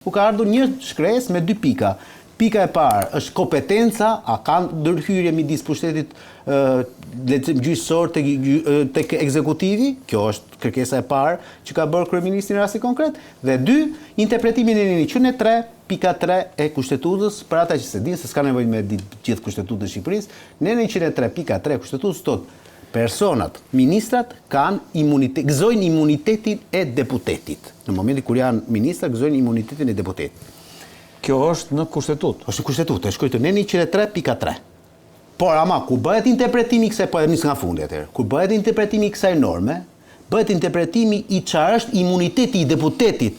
Ku ka ardhur një shkresë me 2 pika. Pika e parë është kompetenca, a kanë ndërhyrje midis pushtetit gjyqësor tek ekzekutivi, kjo është kërkesa e parë që ka bërë kryeministri në rasti konkret, dhe 2, interpretimin e 103.3 e Kushtetutës, për ata që se dinë, se s'ka nevojë me ditë gjithë Kushtetutën e Shqipërisë, në 103.3 e Kushtetutës thotë personat, ministrat gëzojnë imunitetin e deputetit. Në momentin kur janë ministra, gëzojnë imunitetin e deputetit. Kjo është në Kushtetut. Është në Kushtetut, është shkruar në 103.3. Por ama kur bëhet interpretimi i kësaj, po nis nga fundi atëherë. Kur bëhet interpretimi i kësaj norme, bëhet interpretimi i çfarë është imuniteti i deputetit.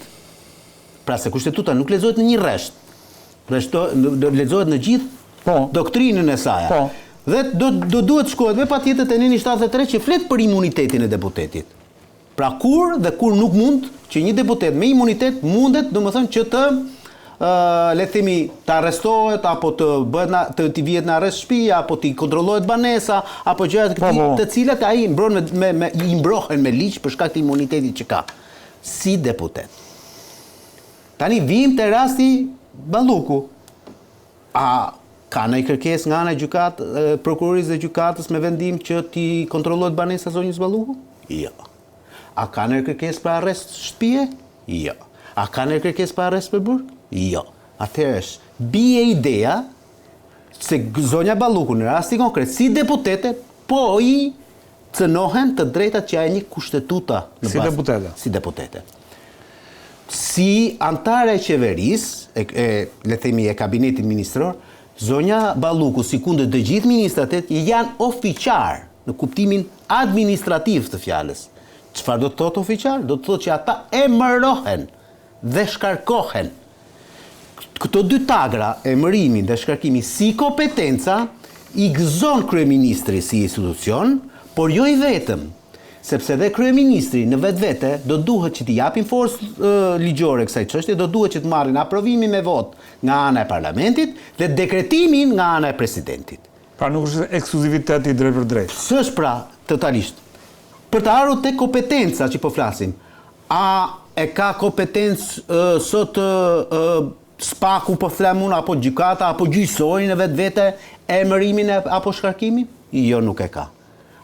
Pra se Kushtetuta nuk lexohet në një rresht. Lexohet në gjithë doktrinën e saj. Dhe do duhet shkohet me patjetër te 173 që flet për imunitetin e deputetit. Pra kur nuk mund që një deputet me imunitet mundet, domethënë që të le të themi të arrestohet apo të vihet në arrest shtëpi apo të kontrollohet banesa apo gjëra të cilat ai i mbrohen me ligj për shkak të imunitetit që ka si deputet. Tani vim te rasti Balluku. Ka në kërkesë nga ana e prokurorisë dhe gjykatës me vendim që ti kontrollohet banesa zonjës Balluku? Jo. A ka në kërkesë për arrest shtëpie? Jo. A ka në kërkesë për arrest për burg? Jo. Atëherë është bie ideja se zonja Balluku në rasti konkret si deputete po i cënohen të drejtat që ai një kushtetuta në si deputete. Si deputete. Si antare e qeverisë, le të themi e kabinetit ministror, zonja Balluku, si kundër të gjithë ministrat janë ofiqar në kuptimin administrativ të fjalës. Çfarë do të thotë ofiqar? Do të thotë që ata emërohen dhe shkarkohen. Këto 2 tagra, emërimi dhe shkarkimi si kompetenca, i gëzon kryeministri si institucion, por jo i vetëm. Sepse dhe kryeministri në vetvete do duhet që t'i japin forcë ligjore kësaj çështje, do duhet që të marrin aprovimin me votë nga ana e parlamentit dhe dekretimin nga ana e presidentit. Pra nuk është ekskluziviteti drejt për drejt. S'është pra totalisht. Për të ardhur tek kompetenca që po flasim, a e ka kompetencë sot SPAK-u po flamun apo gjykata apo gjyqësori në vetvete emërimin apo shkarkimin? Jo, nuk e ka.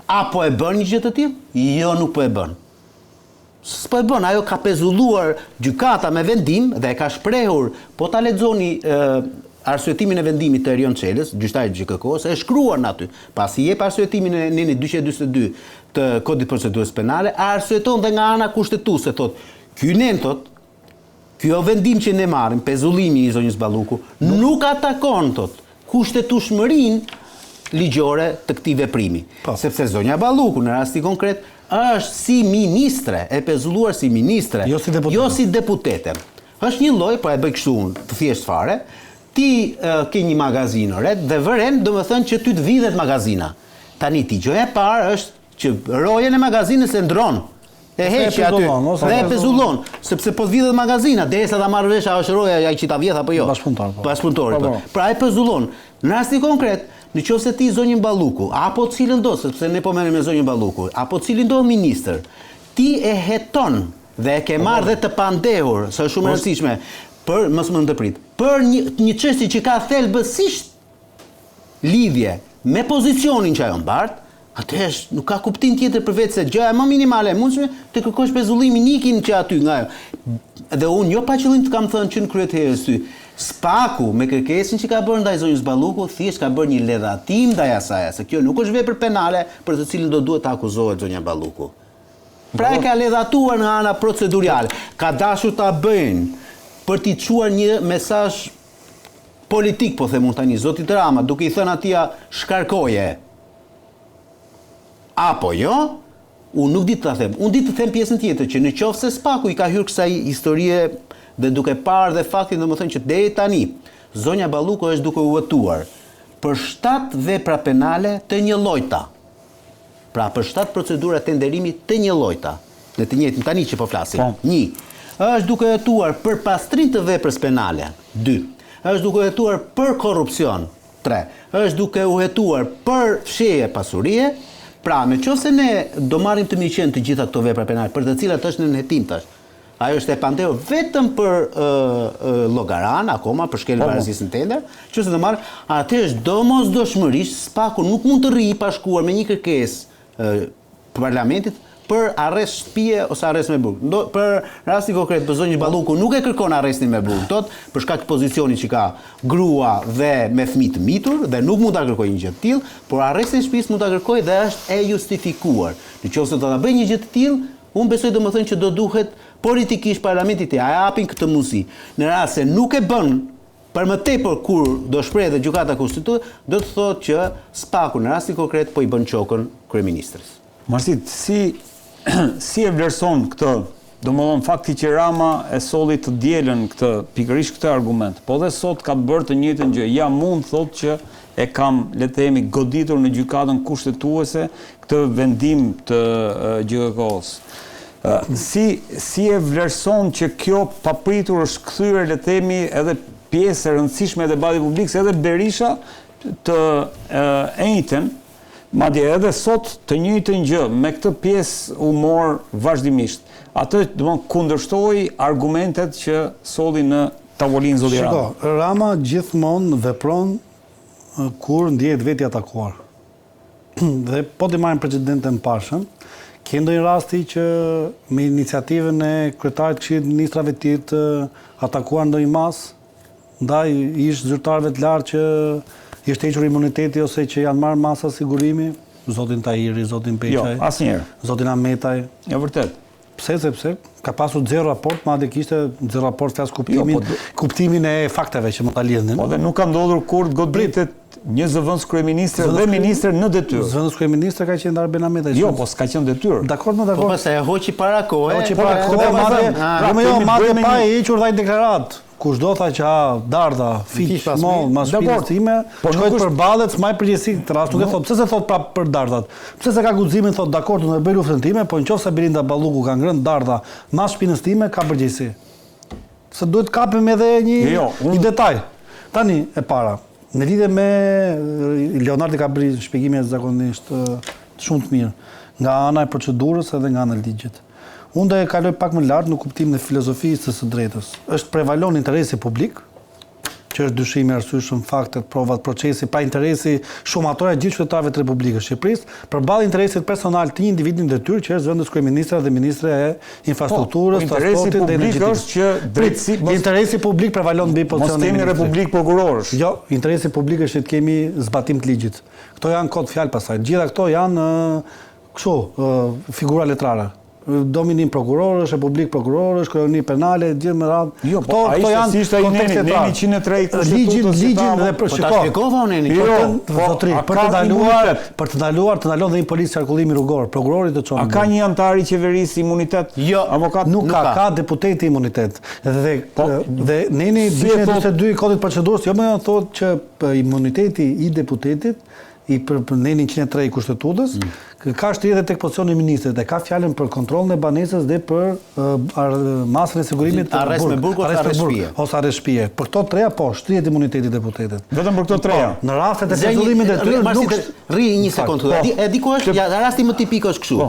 Apo e bën një gjë të tillë? Jo, nuk po e bën. S'po e bën, ajo ka pezulluar gjykata me vendim dhe e ka shprehur, po ta lexoni arsyetimin e vendimit të Erion Çelës, gjyqtarit GJKK-s, e shkruar aty. Pasi jep arsyetimin e 242 të Kodit Procedurës Penale, arsyeton dhe nga ana kushtetuese thotë, ky vendim që ne marrim, pezullimin i zonjës Balluku, nuk atakon kushtetueshmërinë ligjore të këtij veprimi. Sepse zonja Balluku në rasti konkret është si ministre, e pezulluar si ministre, jo si deputete. Është një lloj, pra e bëj kështu të thjesht fare, ti ke një magazin oret dhe vëren, domethënë që ty të vidhet magazina. Tani ti gjëja e parë është që rojen e magazinës e ndron. E heqi aty dhe e pezullon, sepse po të vidhet magazina, derisa ta marrë vesh a është roja ai që ta vjedh apo jo. Bashkëpunëtori. Pra e pezullon. Në rasti konkret, nëse ti zonjën Balluku, apo cilën do, sepse ne po merrem me zonjën Balluku, apo cilin do ministër, ti e heton dhe e ke marrë dhe të pandehur, sa është shumë e rëndësishme, për mos më ndërprit, për një çështje që ka thelbësisht lidhje me pozicionin që ajo mbart, atëherë nuk ka kuptim tjetër përveç se gjëja më minimale e mundshme të kërkosh pezullimin ikin që aty nga ajo. Dhe unë jo pa qëllim të kam thënë që në kryetëherës ty, SPAK-u me kërkesën që ka bërë ndaj zonjës Balluku, thjesht ka bërë një ledhatim ndaj asaj, se kjo nuk është vepër penale për të cilën do duhet të akuzohet zonja Balluku. Pra e ka ledhatuar nga ana procedurale, ka dashur ta bëjnë për t'i çuar një mesazh politik, po them unë tani, zoti Rama, duke i thënë atij shkarkoje. Apo jo, unë nuk di të them. Unë di të them pjesën tjetër që në qoftë se SPAK-u i ka hyrë kësaj historie dhe duke parë dhe faktin domethënë që deri tani zonja Balluku është duke u votuar për 7 vepra penale të një llojta. Pra për 7 procedura tenderimit të një llojta. Në të njëjtën tani që po flasim. 1. Është duke hetuar për pastrim të veprës penale. 2. Është duke hetuar për korrupsion. 3. Është duke u hetuar për fshehje pasurie. Pra, me qoftë se ne do marrim të mirëqen të gjitha këto vepra penale, për të cilat është në hetim tash, ajo është e pandehur vetëm për llogaran, akoma për shkeljen e varësisë në tender, që se të marrë, atëherë është domosdoshmërisht SPAK-u nuk mund të rrijë pa shkuar me një kërkesë parlamentit për arrest shtëpie ose arrest me burg. Për rastin konkret, zonjë Balluku nuk e kërkon arrestin me burg, për shkak të pozicionit që ka grua dhe me fëmijë të mitur dhe nuk mund ta kërkojë një gjë të tillë, por arrestin e shtëpisë mund ta kërkojë dhe është e justifikuar. Nëse do ta bëjë një gjë të tillë, unë besoj domethënë që do duhet politikisht parlamentit të japin këtë mundësi. Në rast se nuk e bën për më tepër kur do shpreh dhe gjykata konstitucionale, do të thotë që SPAK-u në rastin konkret po i bën çokën kryeministrit. Marsit, si e vlerëson këtë, domethënë fakti që Rama e solli të dielën këtë, pikërisht këtë argument, po dhe sot ka bërë të njëjtën gjë. Ja mund thotë që e kam, le të themi, goditur në gjykatën kushtetuese këtë vendim të GJK-s. Si e vlerëson që kjo papritur është kthyer, le të themi, edhe pjesë e rëndësishme e debatit publik, se edhe Berisha të njëjtën, madje edhe sot të njëjtën gjë, me këtë pjesë u mor vazhdimisht. Atë domthon kundërshtoi argumentet që solli në tavolinë zoti Rama. Shiko, Rama gjithmonë vepron kur ndjehet veti atakuar. Dhe po të marrim precedentën pashëm, ke ndonjë rasti që me iniciativën e kryetarit të Këshillit të Ministrave të tjerë të atakuar ndonjë mas, ndaj ish zyrtarëve të lartë që i është hequr imuniteti ose që janë marrë masa sigurimi, zotin Tahiri, zotin Peqaj, Jo, asnjëherë. zotin Ahmetaj. Jo vërtet. Sepse ka pasur zero raport, madje kishte zero raport flas kuptimin e fakteve që mund ta lidhin. Po dhe nuk ka ndodhur kur goditet një zëvendës kryeministër dhe ministër në detyrë. Zëvendës kryeministër ka qenë Arben Ahmetaj. Jo, po s'ka qenë detyrë. Dakor, Po pastaj e hoqi para kohë. Hoqi para kohë, madje pa e hequr dhaj deklarat. Kushdo tha që Darda, fiq, moll, mas shpinës time, shkojt për ballet, s'maj përgjësi këtë rast, nuk e thot, pse se thot pra për Dardat? Pse se ka guximin, thot, dakor, të në bëj luftën time, po në qoftë se Belinda Balluku ka ngrënë Darda, mas shpinës time, ka përgjësi. Se duhet kapim edhe një detaj. Tani, e para, në lidhje me Leonardi ka bërë shpjegime zakonisht shumë të mirë, nga ana e procedurës edhe nga ana e ligjit. Unë do e kaloj pak më lartë në kuptimin e filozofisë së drejtës. Është prevalon interesi publik, që është dyshimi arsyeshëm, faktet, provat, procesi, pa interesi shumator e gjithë qytetarëve të Republikës së Shqipërisë, përballë interesit personal të një individi në detyrë që është zëvendës kryeministra dhe ministre e infrastrukturës, transportit dhe energjetikës. Interesi publik prevalon mbi pozicionin e ministrit. Mos kemi republik prokurorësh. Jo, interesi publik është që të kemi zbatim të ligjit. Këto janë kod fjalë pasaj. Gjitha këto janë figura letrare. Dominim prokurorësh, republik prokurorësh, kryeuni penale, gjithë me radhë. Jo, po ai ishte ai neni 103 ligjin dhe për shikova unë për të ndaluar dhe një policë qarkullimi rrugor, prokurori të çon. A ka një antar i qeverisë imunitet? Jo, avokat nuk ka deputeti imunitet. Dhe neni 242 i kodit procedurës, jo më thotë që imuniteti i deputetit i për nenin 103 i kushtetutës, ka shtrirë dhe tek pozicioni i ministrit dhe ka fjalën për kontrollin e banesës dhe për masën e sigurimit arrest me burg ose arrest shtëpie. Ose arrest shtëpie. Për këto treja po shtrihet imuniteti i deputetit. Vetëm për këto treja. Në rastet e pezullimit të tyre nuk rri një sekondë. E di ku është rasti më tipik është kështu.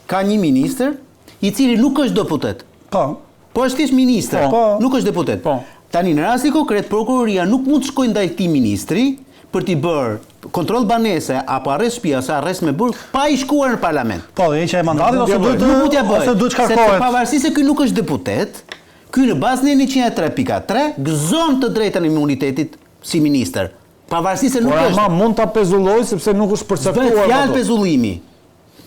Ka një ministër i cili nuk është deputet. Po. Po është thjesht ministër, nuk është deputet. Tani në rastin konkret prokuroria nuk mund të shkojë ndaj këtij ministri për t'i bërë kontroll banese apo arrest shtëpie ose arrest me burg pa i shkuar në parlament. Po, heqja e mandatit ose duhet shkarkohet. Se pavarësisht se ky nuk është deputet, ky në bazën e 103.3 gëzon të drejtën e imunitetit si ministër. Pavarësisht se nuk është. Por ama mund ta pezulloj sepse nuk është përcaktuar. Bëhet fjalë pezullimi.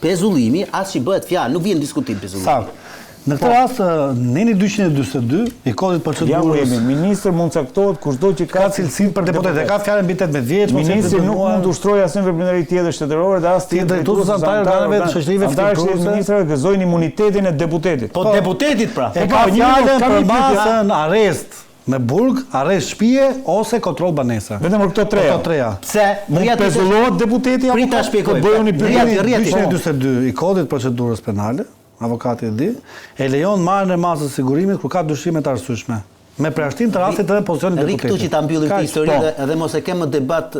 Pezullimi, as që bëhet fjalë, nuk vjen diskutim pezullimi. Në këtë rast, neni 242 i kodit procedurës. Ministri mund caktohet kushdo që ka cilësinë për deputet, ka fjalën mbi 18 vjeç, ministri nuk mund të ushtrojë asnjë veprimtari tjetër shtetëror dhe as tjetër drejtues antarëve të shoqërive fitore. Ministrave gëzojnë imunitetin e deputetit. Po deputetit pra. E ka fjalën për masën arrest me burg, arrest shtëpie ose kontroll banesa. Vetëm për këto treja. Pse? Mund të pezullohet deputeti apo ta shpjegoj. Bëjuni pyetje 242 i kodit procedurës penale. Avokati e di, e lejon marrjen e masës sigurimit kur ka dyshime të arsyeshme. Me përjashtim të rastit edhe pozicionin e deputetit. Këtu që ta mbyllim këtë histori dhe mos e kemë debat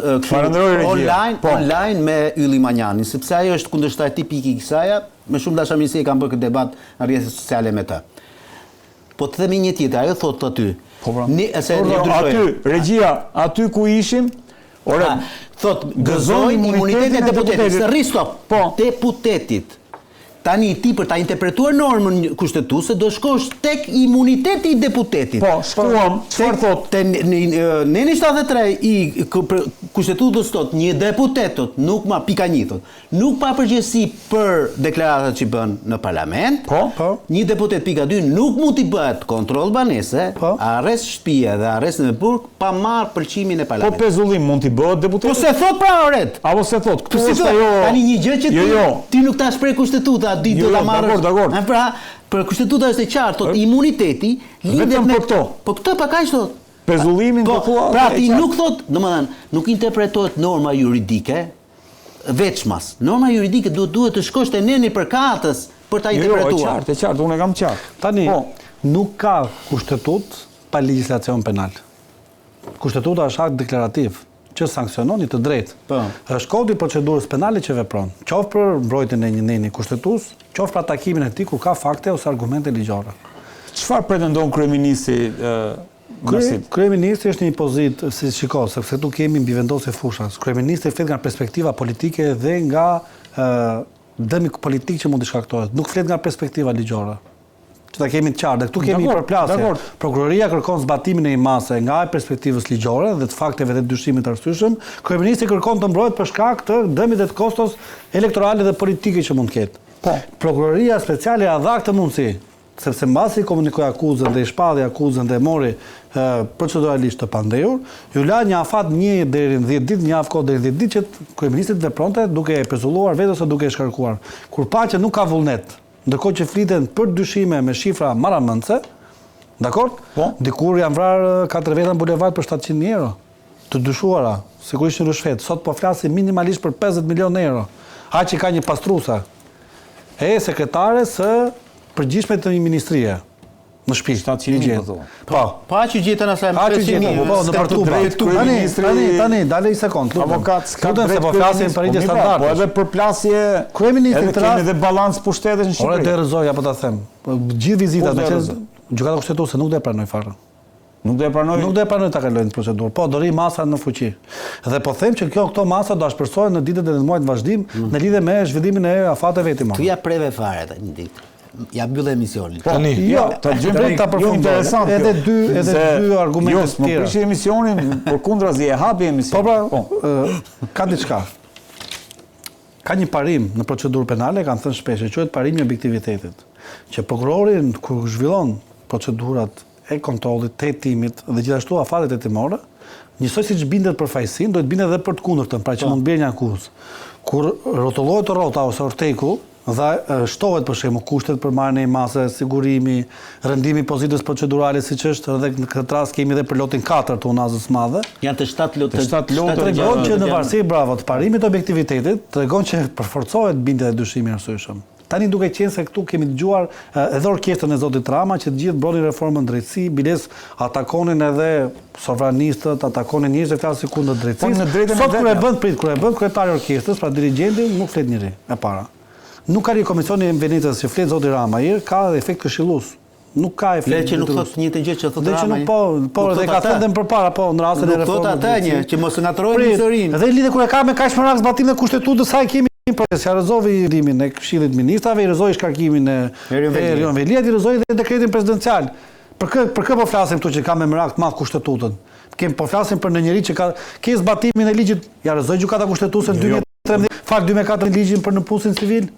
online me Ylli Manjanin, sepse ajo është kundërshtar tipik i kësaj, me shumë dashamirësi e kam bërë këtë debat në rrjetet sociale me të. Po të themi një tjetër, ajo thotë aty. Aty, regjia, aty ku ishim, thot gëzoj imunitetin e deputetit. Së rristop, deputetit. Tani ti për ta interpretuar normën kushtetuese do shkosh tek imuniteti I deputetit. Po, shkuam, çfarë thotë Neni 73 I kushtetutës thot një deputet thot nuk ma pika një thot. Nuk pa përgjegjësi për deklaratat që bën në parlament. Po. Një deputet pika 2 nuk mund t'i bëhet kontroll banese, arrest shtëpie dhe arrest në burg pa marrë pëlqimin e parlamentit. Po pezullim mund t'i bëhet deputet? Po se thot pra oret. Apo se thot, këtu është ajo. Tani një gjë që ti nuk ta shpreh kushtetuta Dakor. Pra, për kushtetuta është e qartë, thot imuniteti lidhet me këto. Po këtë pa kaq thot. Pezullimin do thua. Pra ti nuk thot, domethënë, nuk interpretohet norma juridike veçmas. Norma juridike duhet të shkosh te neni përkatës për ta interpretuar. E qartë, unë e kam qartë. Tani, nuk ka kushtetut pa legjislacion penal. Kushtetuta është akt deklarativ që sankcionon një të drejtë. Është kodi I procedurës penale që vepron, qoftë për mbrojtjen e një neni kushtetues, qoftë për takimin e tij kur ka fakte ose argumente ligjore. Çfarë pretendon kryeministri Kryeministri është një pozitë, si shiko, sepse këtu kemi mbivendosje fushas. Kryeministri flet nga perspektiva politike dhe nga dëmi politik që mund të shkaktohet. Nuk flet nga perspektiva ligjore. Që ta kemi të qartë. Këtu kemi përplasje. Prokuroria kërkon zbatimin e një mase nga perspektivës ligjore dhe të fakteve dhe dyshimit të arsyeshëm. Kryeministri kërkon të mbrohet për shkak të dëmit dhe të kostos elektorale dhe politike që mund të ketë. Prokuroria speciale ia dha këtë mundësi, sepse mbasi komunikoi akuzën dhe I shpalli akuzën dhe mori proceduralisht të pandehur, ju la një afat 1 deri në 10 ditë, një afat deri në 10 ditë që kryeministri vepronte duke e pezulluar vetë ose duke e shkarkuar. Kur pa që nuk ka vullnet, ndërkohë që fliten për dyshime me shifra maramëndse, dakor? Dikur janë vrarë 4 veta në bulevard për 700.000 euro. Të dyshuara, sigurisht në rishfet. Sot po flasim minimalisht për 50 milion euro. Aq që ka një pastrusa e sekretare së përgjithshme të një ministrie në shtëpi 700.000 po. Po aq që gjetën asaj më 300.000. Po, në partuba. Tani, dale një sekond. Avokat, lutem se po flasim për ligje standarde. Po edhe për plasje. Kryeministri kemi edhe balans pushtetesh në Shqipëri. Ore derëzoj apo ta them. Gjithë vizitat me gjykata kushtetuese nuk do e pranoj fare. Nuk do e pranoj? Nuk do e pranoj ta kalojnë procedurë. Po, do rri masa në fuqi. Dhe po them që këto masa do shpresohen në ditët e muajit vazhdim në lidhje me zhvillimin e afateve timore. Tu ja preve fare tani ditë. Ja mbyll emisionin. Tani, ta gjejmë ta përfundojmë. Edhe dy argumente të tjera. Mos prish emisionin, përkundrazi e hapi emisionin. Po, ka diçka. Ka një parim në procedurë penale, kanë thënë shpesh, quhet parimi I objektivitetit, që prokurori kur zhvillon procedurat e kontrollit, të hetimit dhe gjithashtu afatet hetimore, njësoj siç bindet për fajsin, do të bindet edhe për të kundërtën, pra që mund bjerë një akuzë. Kur rrotullohet rrota ose orteku, dhe shtohet për shembull kushtet për marrjen e mase, sigurimi, rëndimi I pozitës procedurale siç është, edhe në këtë rast kemi edhe për lotin 4 të unazës madhe. Janë të 7 lotë. Tregon që në varësi bravo të parimit të objektivitetit, tregon që përforcohet bindja e dyshimit arsyeshëm. Tani duke qenë se këtu kemi dëgjuar edhe orkestrën e zotit Rama që të gjithë bronin reformën drejtësi, biles atakonin edhe sovranistët, atakonin njerëz që flasin kundër drejtësisë. Sot kur e bën kryetari I orkestrës, pra dirigjenti, nuk flet njëri e para. Nuk ka komisioni I Venecës që flet zoti Rama, ka efekt këshillues. Nuk ka efekt. Le që nuk thot një të gjë që thot Rama. Po, dhe ka thënë më përpara, po, në rastin e reformës. Nuk thot atë një që mos ngatrojnë historinë. Dhe lidhe kur e ka me kaq merak zbatimin e kushtetues, saj kemi proces, ja rrezovi ndimin e Këshillit të Ministrave, I rrezoi shkarkimin e Erion Velia, I rrezoi dhe dekretin presidencial. Për kë po flasim këtu që ka me merak të madh kushtetutën? Po flasim për një njerëz që ka zbatimin e ligjit, ja rrezoi gjykata kushtetuese në 2013, fal 2004 ligjin për nëpunsin civil.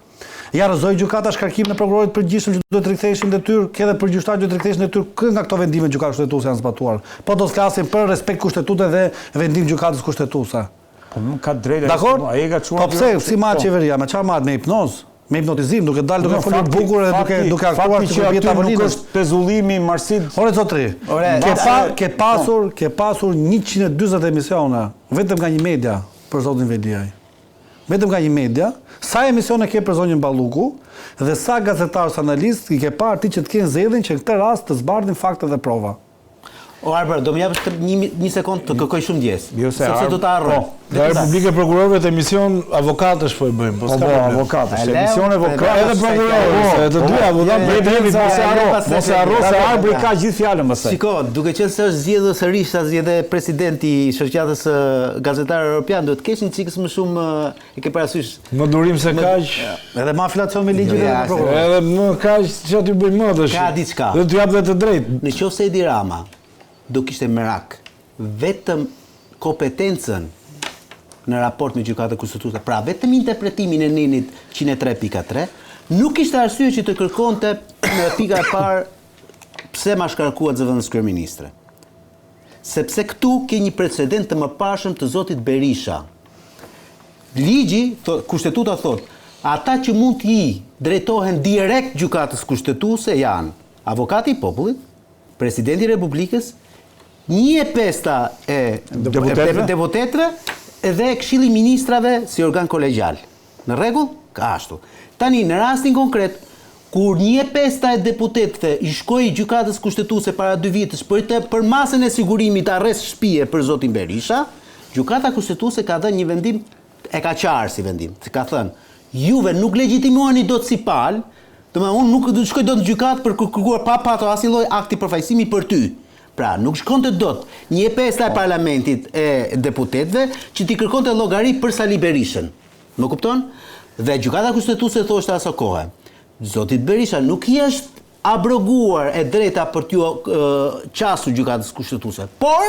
Ja rrezoi gjykata shkarkimin e prokurorit përgjithshëm që duhet të riktheheshin detyrë, ke edhe përgjithëtar duhet të riktheheshin detyrë. Kë nga këto vendime gjykata kushtetuese janë zbatuar? Po do të flasim për respekt kushtetuese dhe vendim gjykatës kushtetuese. Po nuk ka drejtë. Dakor? Po pse si marr qeveria, me çfarë marr me hipnoz? Me hipnotizim, duke dalë duke folur bukur dhe duke aktuar si vjet tavolinës. Nuk është pezullimi marsit. Ore zotri, ke pasur 140 emisione vetëm nga një media për zotin Veliaj. Vetëm nga një media, sa emisione ke për zonjën Balluku dhe sa gazetarës analist I ke parë ti që të kenë zgjedhjen që në këtë rast të zbardhin fakte dhe prova. O Arber, do më japësh një sekond të kërkoj shumë ndjes. Sepse do ta harroj. Nga Republika e Prokurorëve të emision avokatësh po e bëjmë. Po avokatësh, emision avokatësh edhe prokurorë. Të dyja, mos e harro se Arbri ka gjithë fjalën pastaj. Shiko, duke qenë se është zgjedhur sërish sa zgjedhë presidenti i shoqatës gazetarë europian, duhet të kesh një çikës më shumë e ke parasysh. Më durim se kaq. Edhe ma flacion me ligjin e prokurorëve. Edhe më kaq çfarë ty bëjmë më tash. Ka diçka. Do t'ju jap dhe të drejtë. Nëse Edi Rama do kishte merak vetëm kompetencën në raport me gjykatën konstitucionale, pra vetëm interpretimin e nenit 103.3, nuk kishte arsye që të kërkonte në pika e parë pse ma shkarkuat zëvendës kryeministre. Sepse këtu ke një precedent të mëparshëm të zotit Berisha. Ligji, kushtetuta thot, ata që mund t'i drejtohen direkt gjykatës kushtetuese janë avokati i popullit, presidenti i Republikës, 1/5 e deputetëve dhe Këshilli i Ministrave si organ kolegjal. Në rregull? Ka ashtu. Tani në rastin konkret, kur 1/5 e deputetëve i shkoi gjykatës kushtetuese para 2 vitësh për masën e sigurimit arrest shtëpie për zotin Berisha, gjykata kushtetuese ka dhënë një vendim e ka qarë si vendim. Ka thënë, juve nuk legjitimoheni dot si palë, unë nuk do të shkoj dot në gjykatë për kërkuar pa patur asnjë lloj akti përfaqësimi për ty. Pra, nuk shkonte dot 1/5 e parlamentit e deputetëve që ti kërkonte llogari për Sali Berishën. Më kupton? Dhe gjykata kushtetuese thoshte aso kohë. Zotit Berisha nuk i është abroguar e drejta për t'ju qasur gjykatës kushtetuese, por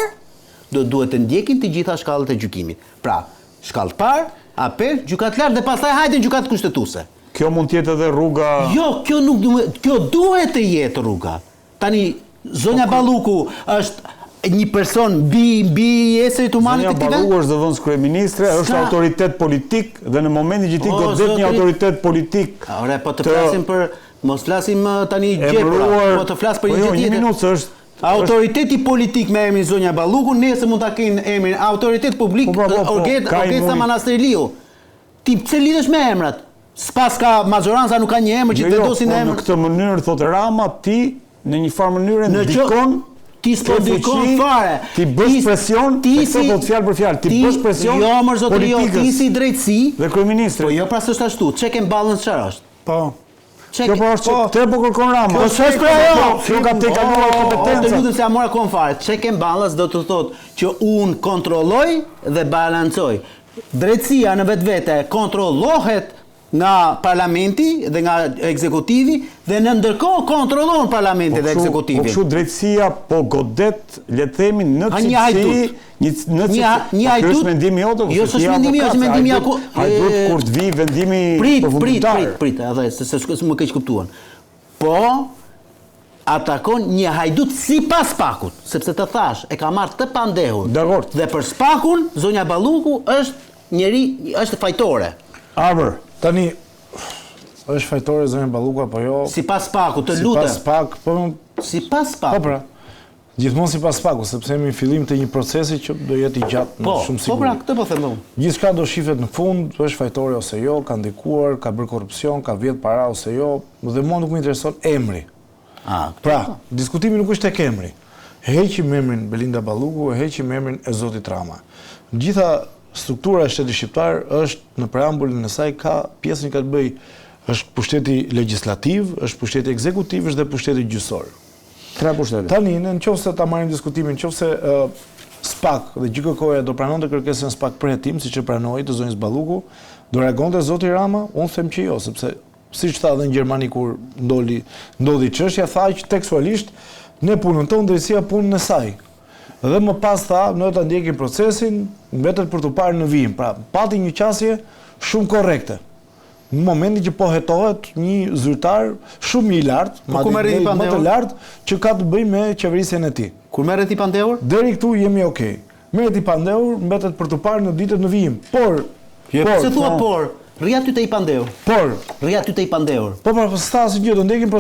duhet të ndjekin të gjitha shkallët e gjykimit. Pra, shkallë parë, apel, gjykatë lartë dhe pastaj hajde gjykatë kushtetuese. Kjo mund të jetë edhe rruga. Jo, kjo duhet të jetë rruga. Tani Zonja Balluku është një person mbi eserit human efektive? Zonja Balluku është zëvendës kryeministre, është autoritet politik dhe në momentin që ti godet një autoritet politik. Ore, po të flasim për mos flasim tani gjepra, po të flas për një gjë tjetër. Një minutë është autoriteti politik me emrin Zonja Balluku, nëse mund ta kenë emrin autoritet publik Orgesa Manastriliu. Ti pse lidhesh me emrat? S'pas ka majoranca nuk ka një emër që të vendosin emër. Në këtë mënyrë thotë Rama, ti në një farë mënyrë ndikon, ti s'po ndikon fare. Ti bësh presion, këto do të fjalë për fjalë, ti bësh presion. Jo, më zotëri, ti si drejtësi dhe kryeministri. Po jo, pra s'është ashtu. Check and balance çfarë është? Po. Kjo po është te po kërkon Rama. Po s'është pra jo. Kjo ka te kaluar kompetenca. Të lutem se ja mora kon fare. Check and balance do të thotë që unë kontrolloj dhe balancoj. Drejtësia në vetvete kontrollohet nga parlamenti dhe nga ekzekutivi dhe në ndërkohë kontrollon parlamenti dhe ekzekutivi. Po kështu drejtësia po godet, le të themi, në cilësi një hajdut. Është mendimi jot apo? Jo, s'është mendimi, është mendimi ja ku hajdut kur të vi vendimi prit, edhe se më keq kuptuan. Po atakon një hajdut sipas Spakut, sepse të thash, e ka marrë të pandehur. Dakor. Dhe për Spakun, zonja Balluku është fajtore. Arber. Tani, është fajtore zonja Balluku apo jo? Sipas Spakut, të lutem. Sipas Spak, po. Sipas Spakut. Po pra. Gjithmonë sipas Spakut, sepse jemi në fillim të një procesi që do jetë i gjatë me shumë siguri. Po pra, këtë po them unë. Gjithçka do shifet në fund, është fajtore ose jo, ka ndikuar, ka bërë korrupsion, ka vjedh para ose jo, dhe mua nuk më intereson emri. Pra, diskutimi nuk është tek emri. Heqim emrin Belinda Balluku, heqim emrin e zotit Rama. Gjitha struktura e shtetit shqiptar është në preambullin e saj ka pjesën që ka të bëj është pushteti legjislativ, është pushteti ekzekutiv, është dhe pushteti gjyqësor. Tre pushtete. Tani nëse ta marrim diskutimin, nëse Spak dhe GKK-ja do pranonte kërkesën Spak për hetim, siç e pranoi të zonjës Balluku, do reagonte zoti Rama? Unë them që jo, sepse siç tha edhe në Gjermani kur ndodhi çështja, tha që tekstualisht ne punën tonë, drejtësia punën e saj. Dhe më pas tha, ne do ta ndjekim procesin, mbetet për të parë në vijim. Pra, pati një qasje shumë korrekte. Në momentin që po hetohet një zyrtar shumë i lartë, më të lartë, që ka të bëjë me qeverisjen e tij. Kur merret i pandehur? Deri këtu jemi okay. Merret i pandehur, mbetet për të parë në ditët në vijim. Por, pse thua por? Rri aty te i pandehur. Por, rri aty te i pandehur. Po pra, s'ta asgjë, do ndjekim